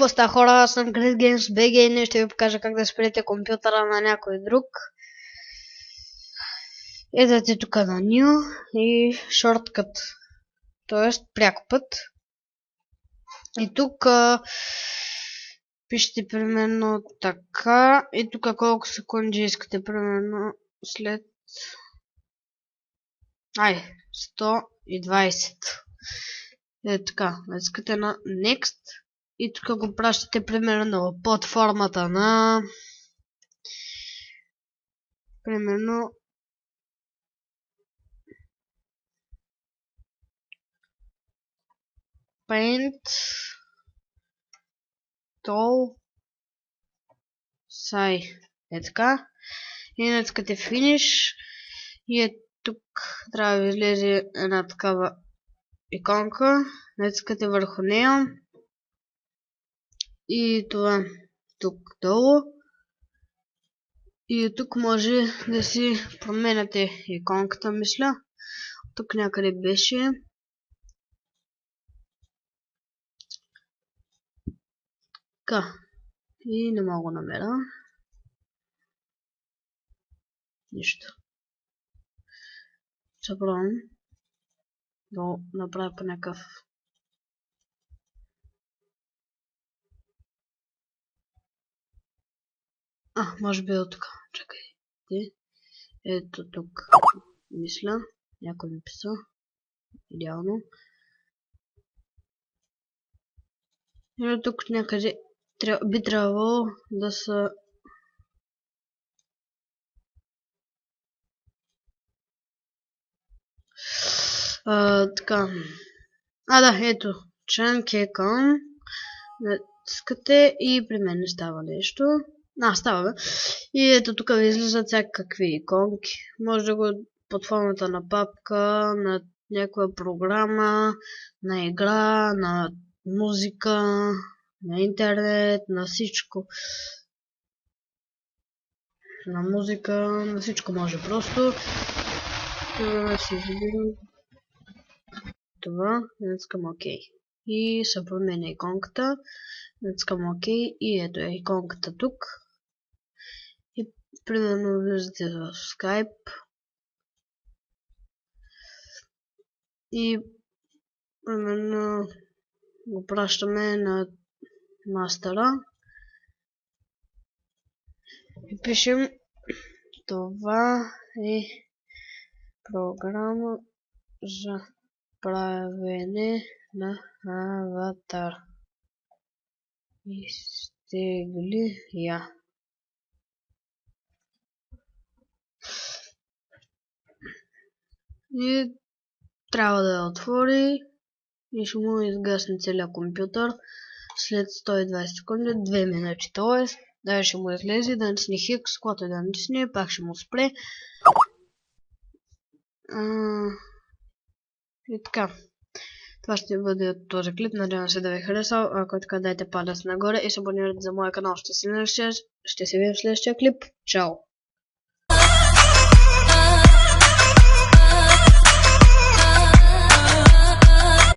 какво става, хора? Аз съм Great Games BG и днес ще ви покажа как да спрете компютъра на някой друг. Идете тук на New и шорткът, т.е. пряк път. И тук пишете примерно така и тук колко секунди искате, примерно след 120. Е така, искате на Next и тук го пращате примерно под формата на примерно Paint Tool Sai. Е така. И натискате Finish и тук трябва да ви излезе една такава иконка. Натискате върху нея и това тук долу. И тук може да си променяте иконката, мисля. Тук някъде беше. Така. И не мога да намеря. Нищо. Събравам да направя по някакъв. Може би от тук. Чакайте. Ето тук. Мисля. Някой ми писа. Идеално. И тук някъде би трябвало да са така. Да, ето. Chunk Icon. Натискате и при мен не става нещо. Става, бе. И ето тук ви излизат всякакви иконки. Може да го под формата на папка, на някаква програма, на игра, на музика, на интернет, на всичко. На музика, на всичко може просто. Това си избирам. Това, натискам OK. И се променя иконката. Натискам OK и ето е иконката тук. И примерно влизате в Skype. И примерно го пращаме на мастера. И пишем това е програма за правене на аватар. Изтегли я. И трябва да я отвори и ще му изгасне целият компютър след 120 секунди, 2 минути, т.е. да ще му излезе, да натисне Хикс, когато да натисне, пак ще му спре. И така. Това ще бъде от този клип, надявам се да ви харесал. Ако така, дайте палец нагоре и се абонирайте за моя канал. Ще се видим в следващия клип. Чао!